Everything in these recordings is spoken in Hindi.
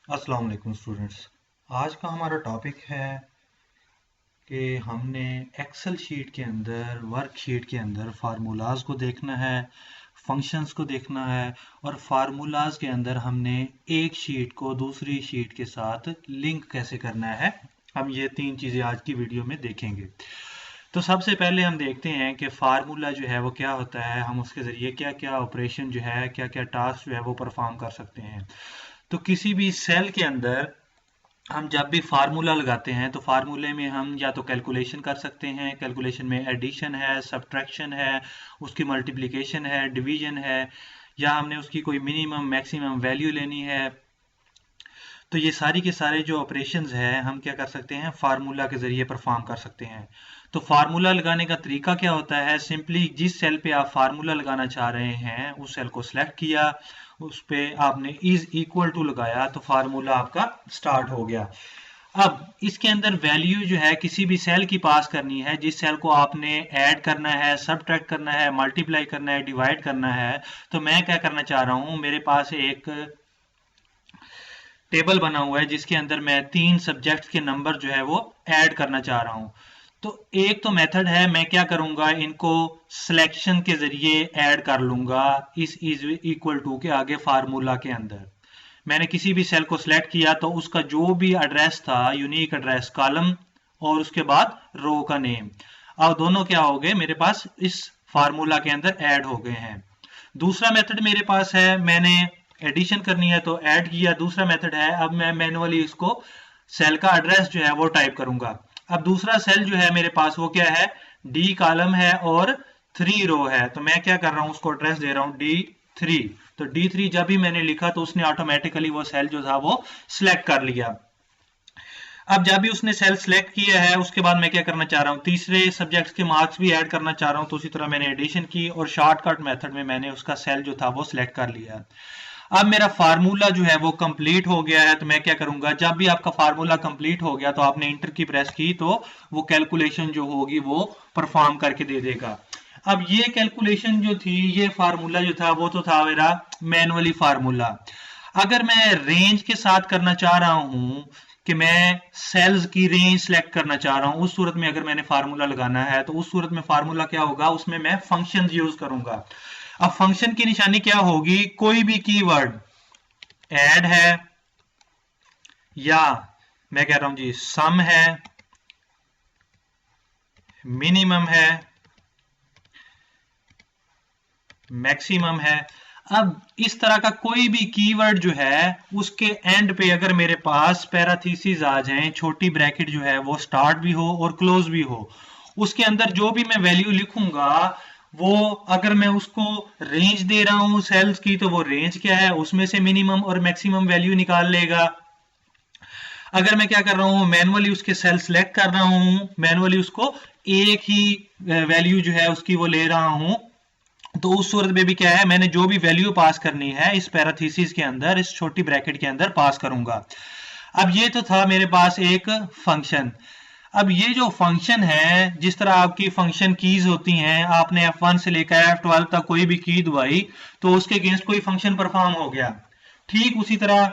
अस्सलाम वालेकुम स्टूडेंट्स। आज का हमारा टॉपिक है कि हमने एक्सेल शीट के अंदर वर्कशीट के अंदर फार्मूलाज को देखना है, फंक्शंस को देखना है और फार्मूलाज के अंदर हमने एक शीट को दूसरी शीट के साथ लिंक कैसे करना है। हम ये तीन चीज़ें आज की वीडियो में देखेंगे। तो सबसे पहले हम देखते हैं कि फार्मूला जो है वो क्या होता है, हम उसके ज़रिए क्या क्या ऑपरेशन जो है, क्या क्या टास्क जो है वो परफॉर्म कर सकते हैं। तो किसी भी सेल के अंदर हम जब भी फार्मूला लगाते हैं तो फार्मूले में हम या तो कैलकुलेशन कर सकते हैं, कैलकुलेशन में एडिशन है, सब्ट्रैक्शन है, उसकी मल्टीप्लिकेशन है, डिवीजन है, या हमने उसकी कोई मिनिमम मैक्सिमम वैल्यू लेनी है। तो ये सारी के सारे जो ऑपरेशंस हैं हम क्या कर सकते हैं, फार्मूला के जरिए परफॉर्म कर सकते हैं। तो फार्मूला लगाने का तरीका क्या होता है, सिंपली जिस सेल पे आप फार्मूला लगाना चाह रहे हैं उस सेल को सिलेक्ट किया, उस पे आपने इज इक्वल टू लगाया तो फार्मूला आपका स्टार्ट हो गया। अब इसके अंदर वैल्यू जो है किसी भी सेल की पास करनी है, जिस सेल को आपने ऐड करना है, सबट्रैक्ट करना है, मल्टीप्लाई करना है, डिवाइड करना है। तो मैं क्या करना चाह रहा हूं, मेरे पास एक टेबल बना हुआ है जिसके अंदर मैं तीन सब्जेक्ट्स के नंबर जो है वो ऐड करना चाह रहा हूं। तो एक तो मेथड है, मैं क्या करूंगा, इनको सिलेक्शन के जरिए ऐड कर लूंगा इस इज इक्वल टू के आगे फार्मूला के अंदर। मैंने किसी भी सेल को सिलेक्ट किया तो उसका जो भी एड्रेस था, यूनिक एड्रेस, कॉलम और उसके बाद रो का नेम, अब दोनों क्या हो गए मेरे पास इस फार्मूला के अंदर ऐड हो गए हैं। दूसरा मेथड मेरे पास है, मैंने एडिशन करनी है तो ऐड किया। दूसरा मेथड है, अब मैं मैनुअली इसको सेल का एड्रेस जो है वो टाइप करूंगा। अब दूसरा सेल जो है मेरे पास वो क्या है, डी कॉलम है और 3 रो है। तो मैं क्या कर रहा हूं, उसको एड्रेस दे रहा हूं D3। तो D3 जब भी मैंने लिखा तो उसने ऑटोमेटिकली वो सेल जो था वो सिलेक्ट कर लिया। अब जब भी उसने सेल सिलेक्ट किया है उसके बाद मैं क्या करना चाह रहा हूँ, तीसरे सब्जेक्ट्स के मार्क्स भी ऐड करना चाह रहा हूँ। तो उसी तरह मैंने एडिशन की और शॉर्टकट मेथड में मैंने उसका सेल जो था वो सिलेक्ट कर लिया। अब मेरा फार्मूला जो है वो कंप्लीट हो गया है। तो मैं क्या करूंगा, जब भी आपका फार्मूला कंप्लीट हो गया तो आपने इंटर की प्रेस की तो वो कैलकुलेशन जो होगी वो परफॉर्म करके दे देगा। अब ये कैलकुलेशन जो थी, ये फार्मूला जो था वो तो था मेरा मैनुअली फार्मूला। अगर मैं रेंज के साथ करना चाह रहा हूं कि मैं सेल्स की रेंज सेलेक्ट करना चाह रहा हूं, उस सूरत में अगर मैंने फार्मूला लगाना है तो उस सूरत में फार्मूला क्या होगा, उसमें मैं फंक्शन यूज करूंगा। अब फंक्शन की निशानी क्या होगी, कोई भी कीवर्ड ऐड है, या मैं कह रहा हूं जी सम है, मिनिमम है, मैक्सिमम है। अब इस तरह का कोई भी कीवर्ड जो है उसके एंड पे अगर मेरे पास पैराथीसिस आ जाएं, छोटी ब्रैकेट जो है वो स्टार्ट भी हो और क्लोज भी हो, उसके अंदर जो भी मैं वैल्यू लिखूंगा वो, अगर मैं उसको रेंज दे रहा हूं सेल्स की तो वो रेंज क्या है उसमें से मिनिमम और मैक्सिमम वैल्यू निकाल लेगा। अगर मैं क्या कर रहा हूं, मैनुअली उसके सेल सेलेक्ट कर रहा हूं, मैनुअली उसको एक ही वैल्यू जो है उसकी वो ले रहा हूं, तो उस सूरत में भी क्या है, मैंने जो भी वैल्यू पास करनी है इस पैराथीसिस के अंदर, इस छोटी ब्रैकेट के अंदर पास करूंगा। अब ये तो था मेरे पास एक फंक्शन। अब ये जो फंक्शन है, जिस तरह आपकी फंक्शन कीज होती हैं, आपने F1 से लेकर F12 तक कोई भी की दबाई तो उसके अगेंस्ट कोई फंक्शन परफॉर्म हो गया। ठीक उसी तरह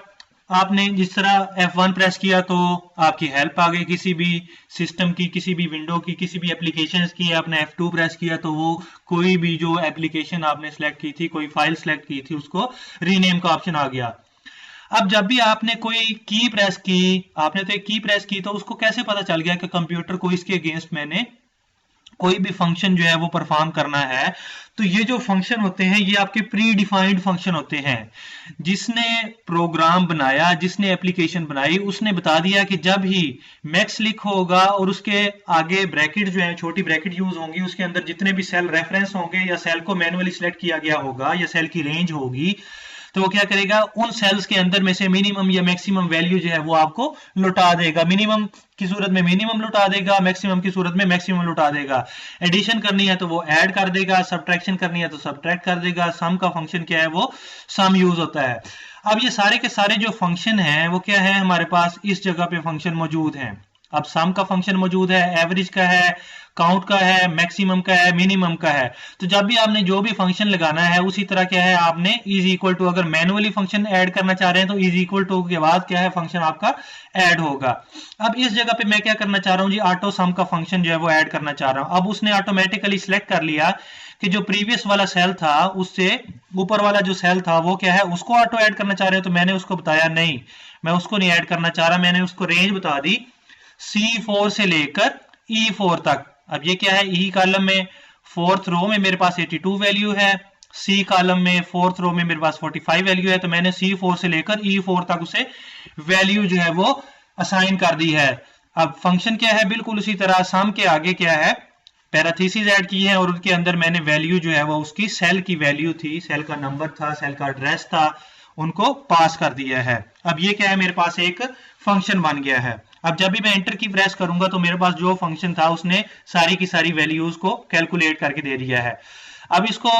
आपने जिस तरह F1 प्रेस किया तो आपकी हेल्प आ गई किसी भी सिस्टम की, किसी भी विंडो की, किसी भी एप्लीकेशन की। आपने F2 प्रेस किया तो वो कोई भी जो एप्लीकेशन आपने सेलेक्ट की थी, कोई फाइल सेलेक्ट की थी, उसको रीनेम का ऑप्शन आ गया। अब जब भी आपने कोई की प्रेस की, आपने तो एक की प्रेस की तो उसको कैसे पता चल गया कि कंप्यूटर को इसके अगेंस्ट मैंने कोई भी फंक्शन जो है वो परफॉर्म करना है। तो ये जो फंक्शन होते हैं ये आपके प्री डिफाइंड फंक्शन होते हैं। जिसने प्रोग्राम बनाया, जिसने एप्लीकेशन बनाई, उसने बता दिया कि जब ही मैक्स लिख होगा और उसके आगे ब्रैकेट जो है, छोटी ब्रैकेट यूज होंगी, उसके अंदर जितने भी सेल रेफरेंस होंगे या सेल को मैनुअली सिलेक्ट किया गया होगा या सेल की रेंज होगी, तो वो क्या करेगा, उन सेल्स के अंदर में से मिनिमम या मैक्सिमम वैल्यू जो है वो आपको लुटा देगा। मिनिमम की सूरत में मिनिमम लुटा देगा, मैक्सिमम की सूरत में मैक्सिमम लुटा देगा। एडिशन करनी है तो वो ऐड कर देगा, सब्ट्रैक्शन करनी है तो सब्ट्रैक्ट कर देगा। सम का फंक्शन क्या है, वो सम यूज होता है। अब ये सारे के सारे जो फंक्शन हैं वो क्या है, हमारे पास इस जगह पे फंक्शन मौजूद हैं। अब सम का फंक्शन मौजूद है, एवरेज का है, काउंट का है, मैक्सिमम का है, मिनिमम का है। तो जब भी आपने जो भी फंक्शन लगाना है उसी तरह क्या है, आपने इज इक्वल टू, अगर मैनुअली फंक्शन ऐड करना चाह रहे हैं तो इज इक्वल टू के बाद क्या है, फंक्शन आपका ऐड होगा। अब इस जगह पे मैं क्या करना चाह रहा हूं जी, ऑटो सम का फंक्शन जो है वो ऐड करना चाह रहा हूं। अब उसने ऑटोमेटिकली सिलेक्ट कर लिया कि जो प्रीवियस वाला सेल था उससे ऊपर वाला जो सेल था वो क्या है, उसको ऑटो ऐड करना चाह रहे हो। तो मैंने उसको बताया नहीं, मैं उसको नहीं ऐड करना चाह रहा, मैंने उसको रेंज बता दी C4 से लेकर E4 तक। अब ये क्या है, E कॉलम में फोर्थ रो में मेरे पास 82 वैल्यू है, C कॉलम में फोर्थ रो में मेरे पास 45 वैल्यू है। तो मैंने C4 से लेकर E4 तक उसे वैल्यू जो है वो असाइन कर दी है। अब फंक्शन क्या है, बिल्कुल उसी तरह सम के आगे क्या है, पैराथीसिस ऐड की है और उनके अंदर मैंने वैल्यू जो है वो उसकी सेल की वैल्यू थी, सेल का नंबर था, सेल का एड्रेस था, उनको पास कर दिया है। अब ये क्या है, मेरे पास एक फंक्शन बन गया है। अब जब भी मैं एंटर की प्रेस करूंगा तो मेरे पास जो फंक्शन था उसने सारी की सारी वैल्यूज को कैलकुलेट करके दे दिया है। अब इसको,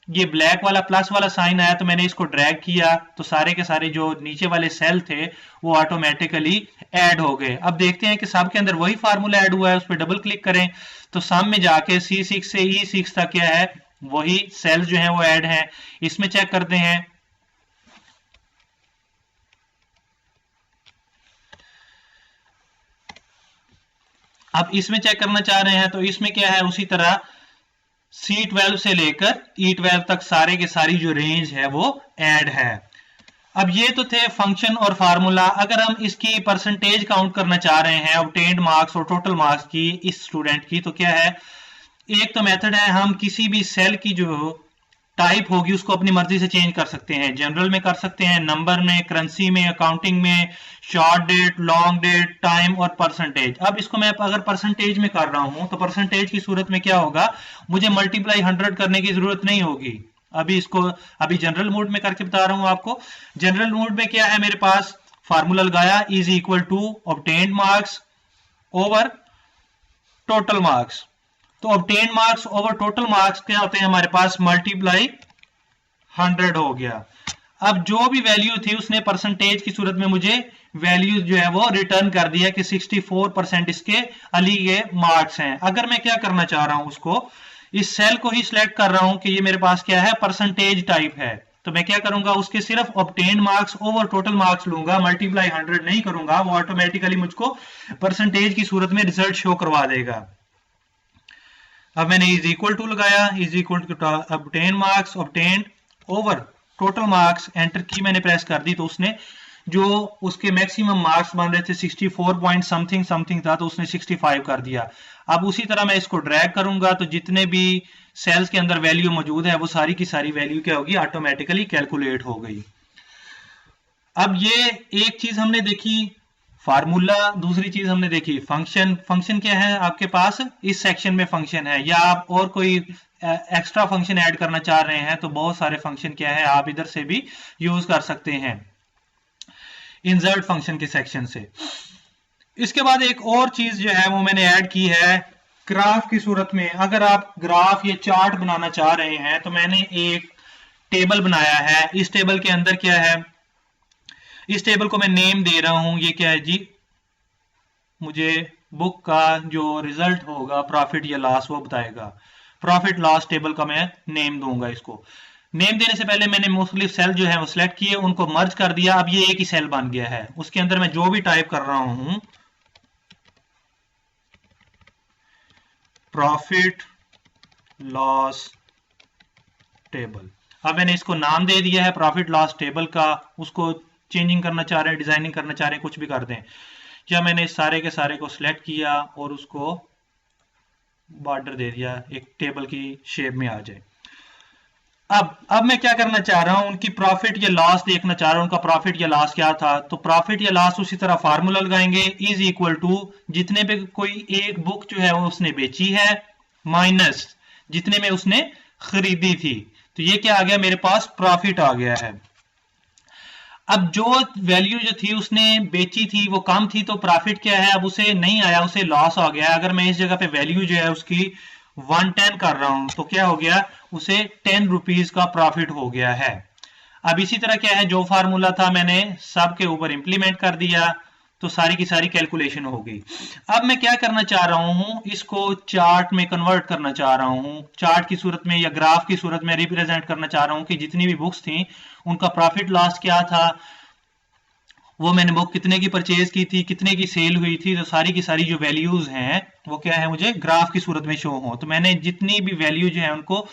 ये ब्लैक वाला प्लस वाला साइन आया तो मैंने इसको ड्रैग किया तो सारे के सारे जो नीचे वाले सेल थे वो ऑटोमेटिकली ऐड हो गए। अब देखते हैं कि सब के अंदर वही फार्मूला ऐड हुआ है, उस पर डबल क्लिक करें तो सम में जाके C6 से E6 तक क्या है, वही सेल जो है वो ऐड है। इसमें चेक करते हैं, अब इसमें चेक करना चाह रहे हैं तो इसमें क्या है, उसी तरह C12 से लेकर E12 तक सारे के सारी जो रेंज है वो ऐड है। अब ये तो थे फंक्शन और फार्मूला। अगर हम इसकी परसेंटेज काउंट करना चाह रहे हैं ऑब्टेन्ड मार्क्स और टोटल मार्क्स की इस स्टूडेंट की, तो क्या है, एक तो मेथड है, हम किसी भी सेल की जो टाइप होगी उसको अपनी मर्जी से चेंज कर सकते हैं। जनरल में कर सकते हैं, नंबर में, करेंसी में, अकाउंटिंग में, short date, long date, time और परसेंटेज। अब इसको मैं अगर परसेंटेज में कर रहा हूं तो परसेंटेज की सूरत में क्या होगा, मुझे मल्टीप्लाई 100 करने की जरूरत नहीं होगी। अभी जनरल मोड में करके बता रहा हूं आपको। जनरल मोड में क्या है, मेरे पास फार्मूला लगाया, is equal to obtained marks over total marks. तो obtained marks over total marks क्या होते हैं हमारे पास, मल्टीप्लाई 100 हो गया। अब जो भी वैल्यू थी उसने परसेंटेज की सूरत में मुझे वैल्यू जो है वो रिटर्न कर दिया कि 64% इसके अली के मार्क्स हैं। अगर मैं क्या करना चाह रहा हूं, उसको इस सेल को ही सिलेक्ट कर रहा हूं कि ये मेरे पास क्या है, परसेंटेज टाइप है, तो मैं क्या करूंगा, उसके सिर्फ obtained marks over total marks लूंगा, मल्टीप्लाई 100 नहीं करूंगा, वो ऑटोमेटिकली मुझको परसेंटेज की सूरत में रिजल्ट शो करवा देगा। अब मैंने इज इक्वल टू लगाया, is equal to obtain marks, obtain over total marks, enter key मैंने प्रेस कर दी तो उसने जो उसके मैक्सिमम मार्क्स बन रहे थे 64 पॉइंट समथिंग समथिंग था तो उसने 65 कर दिया। अब उसी तरह मैं इसको ड्रैग करूंगा तो जितने भी सेल्स के अंदर वैल्यू मौजूद है वो सारी की सारी वैल्यू क्या होगी, ऑटोमेटिकली कैलकुलेट हो गई। अब ये एक चीज हमने देखी फार्मूला, दूसरी चीज हमने देखी फंक्शन। फंक्शन क्या है आपके पास, इस सेक्शन में फंक्शन है, या आप और कोई एक्स्ट्रा फंक्शन ऐड करना चाह रहे हैं तो बहुत सारे फंक्शन क्या है आप इधर से भी यूज कर सकते हैं इंसर्ट फंक्शन के सेक्शन से। इसके बाद एक और चीज जो है वो मैंने ऐड की है ग्राफ की सूरत में। अगर आप ग्राफ या चार्ट बनाना चाह रहे हैं तो मैंने एक टेबल बनाया है। इस टेबल के अंदर क्या है, इस टेबल को मैं नेम दे रहा हूं, ये क्या है जी, मुझे बुक का जो रिजल्ट होगा प्रॉफिट या लॉस वो बताएगा। प्रॉफिट लॉस टेबल का मैं नेम दूंगा। इसको नेम देने से पहले मैंने मुख्तलिफ सेल जो है वो सिलेक्ट किए, उनको मर्ज कर दिया। अब ये एक ही सेल बन गया है, उसके अंदर मैं जो भी टाइप कर रहा हूं, प्रॉफिट लॉस टेबल। अब मैंने इसको नाम दे दिया है प्रॉफिट लॉस टेबल का। उसको चेंजिंग करना चाह रहे हैं, डिजाइनिंग करना चाह रहे हैं, कुछ भी कर दें। या मैंने इस सारे के सारे को सिलेक्ट किया और उसको बॉर्डर दे दिया, एक टेबल की शेप में आ जाए। अब मैं क्या करना चाह रहा हूं, उनकी प्रॉफिट या लॉस देखना चाह रहा हूं, उनका प्रॉफिट या लॉस क्या था। तो प्रॉफिट या लॉस उसी तरह फार्मूला लगाएंगे, इज इक्वल टू जितने पे कोई एक बुक जो है वो उसने बेची है माइनस जितने में उसने खरीदी थी। तो ये क्या आ गया, मेरे पास प्रॉफिट आ गया है। अब जो वैल्यू जो थी उसने बेची थी वो कम थी तो प्रॉफिट क्या है, अब उसे नहीं आया, उसे लॉस आ गया। अगर मैं इस जगह पे वैल्यू जो है उसकी 110 कर रहा हूं तो क्या हो गया, उसे 10 रुपीज का प्रॉफिट हो गया है। अब इसी तरह क्या है, जो फार्मूला था मैंने सब के ऊपर इंप्लीमेंट कर दिया। तो सारी की सारी कैलकुलेशन होगी। अब मैं क्या करना चाह रहा हूं, इसको चार्ट में कन्वर्ट करना चाह रहा हूं, चार्ट की सूरत में या ग्राफ की सूरत में रिप्रेजेंट करना चाह रहा हूं कि जितनी भी बुक्स थी उनका प्रॉफिट लॉस क्या था, वो मैंने बुक कितने की परचेज की थी, कितने की सेल हुई थी, तो सारी की सारी जो वैल्यूज हैं वो क्या है, मुझे ग्राफ की सूरत में शो हो। तो मैंने जितनी भी वैल्यू जो है उनको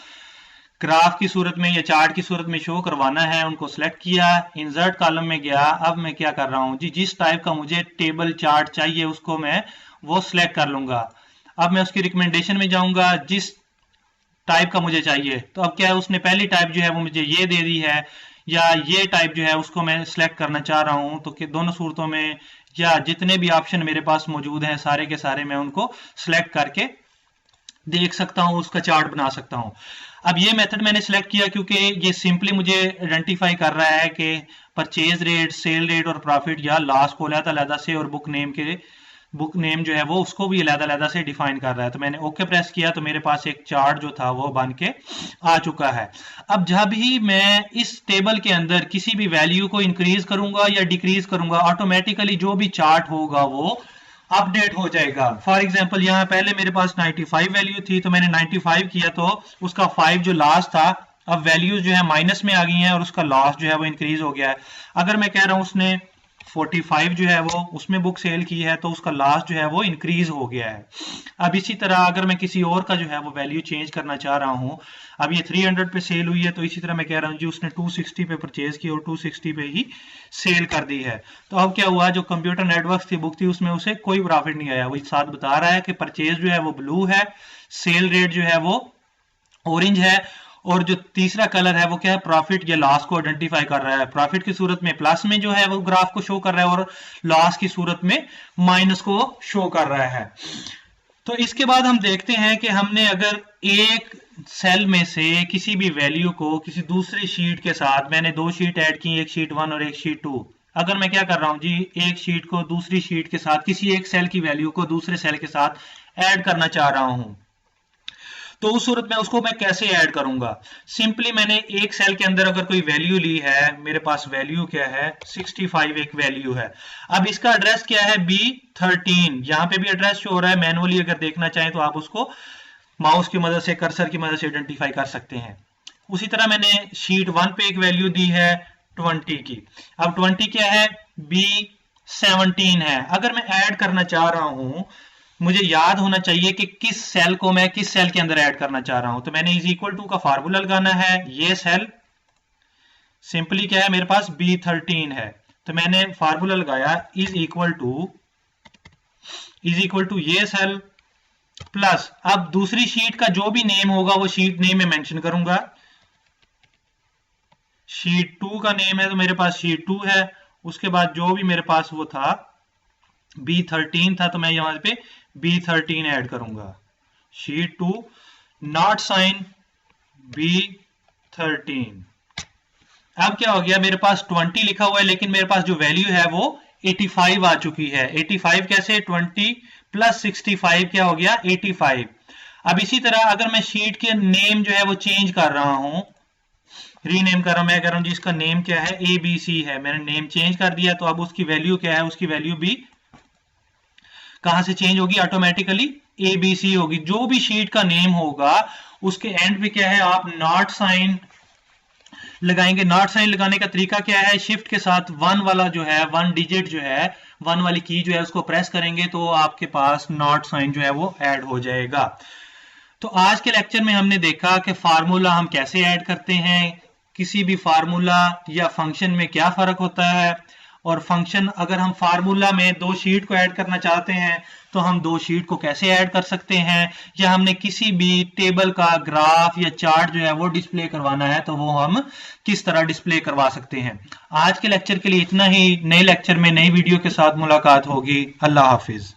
ग्राफ की सूरत में या चार्ट की सूरत में शो करवाना है, उनको सिलेक्ट किया, इंसर्ट कॉलम में गया। अब मैं क्या कर रहा हूं जी, जिस टाइप का मुझे टेबल चार्ट चाहिए उसको मैं वो सिलेक्ट कर लूंगा। अब मैं उसकी रिकमेंडेशन में जाऊंगा, जिस टाइप का मुझे चाहिए, तो अब क्या है, उसने पहली टाइप जो है वो मुझे ये दे दी है, या ये टाइप जो है उसको मैं सिलेक्ट करना चाह रहा हूं। तो कि दोनों सूरतों में या जितने भी ऑप्शन मेरे पास मौजूद हैं सारे के सारे मैं उनको सिलेक्ट करके देख सकता हूं, उसका चार्ट बना सकता हूं। अब ये मेथड मैंने सिलेक्ट किया क्योंकि ये सिंपली मुझे आइडेंटिफाई कर रहा है कि परचेज रेट, सेल रेट और प्रॉफिट या लॉस को अलग-अलग से, और बुक नेम जो है वो उसको भी अलग-अलग से डिफाइन कर रहा है। तो मैंने ओके प्रेस किया तो मेरे पास एक चार्ट जो था वो बन के आ चुका है। अब जब ही मैं इस टेबल के अंदर किसी भी वैल्यू को इंक्रीज करूंगा या डिक्रीज करूंगा, ऑटोमेटिकली जो भी चार्ट होगा वो अपडेट हो जाएगा। फॉर एग्जांपल यहाँ पहले मेरे पास 95 वैल्यू थी, तो मैंने 95 किया तो उसका 5 जो लॉस था, अब वैल्यूज जो है माइनस में आ गई हैं और उसका लॉस जो है वो इंक्रीज हो गया है। अगर मैं कह रहा हूं उसने 45 जो है वो उसमें बुक सेल की है तो उसका लॉस जो है वो इंक्रीज हो गया है। अब इसी तरह अगर मैं किसी और का जो है वो वैल्यू चेंज करना चाह रहा हूं, अब ये 300 पे सेल हुई है तो इसी तरह मैं कह रहा हूं जी उसने 260 पे परचेज की और 260 पे ही सेल कर दी है। तो अब क्या हुआ, जो कंप्यूटर नेटवर्क की बुक थी उसमें उसे कोई प्रॉफिट नहीं आया। वो साथ बता रहा है कि परचेज जो है वो ब्लू है, सेल रेट जो है वो ऑरेंज है, और जो तीसरा कलर है वो क्या है, प्रॉफिट या लॉस को आइडेंटिफाई कर रहा है। प्रॉफिट की सूरत में प्लस में जो है वो ग्राफ को शो कर रहा है और लॉस की सूरत में माइनस को शो कर रहा है। तो इसके बाद हम देखते हैं कि हमने अगर एक सेल में से किसी भी वैल्यू को किसी दूसरी शीट के साथ, मैंने दो शीट ऐड की, एक शीट 1 और एक शीट 2, अगर मैं क्या कर रहा हूं जी, एक शीट को दूसरी शीट के साथ, किसी एक सेल की वैल्यू को दूसरे सेल के साथ ऐड करना चाह रहा हूं, तो उस सूरत में उसको मैं कैसे ऐड करूंगा। सिंपली मैंने एक सेल के अंदर अगर कोई वैल्यू ली है, मेरे पास वैल्यू क्या है 65 एक वैल्यू है। अब इसका एड्रेस क्या है B13, यहां पे भी एड्रेस शो हो रहा है। मैनुअली अगर देखना चाहें तो आप उसको माउस की मदद से, कर्सर की मदद से आइडेंटिफाई कर सकते हैं। उसी तरह मैंने शीट 1 पे एक वैल्यू दी है 20 की। अब 20 क्या है, B17 है। अगर मैं ऐड करना चाह रहा हूं, मुझे याद होना चाहिए कि किस सेल को मैं किस सेल के अंदर ऐड करना चाह रहा हूं, तो मैंने इज इक्वल टू का फार्मूला लगाना है। ये सेल सिंपली क्या है, मेरे पास B13 है, तो मैंने फार्मूला लगाया इज इक्वल टू ये सेल प्लस, अब दूसरी शीट का जो भी नेम होगा वो शीट नेम में मेंशन करूंगा। शीट 2 का नेम है तो मेरे पास शीट 2 है, उसके बाद जो भी मेरे पास वो था B13 था तो मैं यहां पे B13 ऐड करूंगा। Sheet 2 not sign B13। अब क्या हो गया, मेरे पास 20 लिखा हुआ है लेकिन मेरे पास जो वैल्यू है वो 85 आ चुकी है। 85 कैसे, 20 प्लस 65 क्या हो गया 85। अब इसी तरह अगर मैं शीट के नेम जो है वो चेंज कर रहा हूं, रीनेम कर रहा हूं, मैं कह रहा हूं जी इसका नेम क्या है ABC है, मैंने नेम चेंज कर दिया, तो अब उसकी वैल्यू क्या है, उसकी वैल्यू भी कहां से चेंज होगी, ऑटोमेटिकली ABC होगी। जो भी शीट का नेम होगा उसके एंड पे क्या है, आप नॉट साइन लगाएंगे। नॉट साइन लगाने का तरीका क्या है, शिफ्ट के साथ 1 वाला जो है 1 डिजिट जो है 1 वाली की जो है उसको प्रेस करेंगे तो आपके पास नॉट साइन जो है वो ऐड हो जाएगा। तो आज के लेक्चर में हमने देखा कि फार्मूला हम कैसे ऐड करते हैं, किसी भी फार्मूला या फंक्शन में क्या फर्क होता है, और फंक्शन अगर हम फार्मूला में 2 शीट को ऐड करना चाहते हैं तो हम 2 शीट को कैसे ऐड कर सकते हैं, या हमने किसी भी टेबल का ग्राफ या चार्ट जो है वो डिस्प्ले करवाना है तो वो हम किस तरह डिस्प्ले करवा सकते हैं। आज के लेक्चर के लिए इतना ही। नए लेक्चर में नई वीडियो के साथ मुलाकात होगी। अल्लाह हाफिज।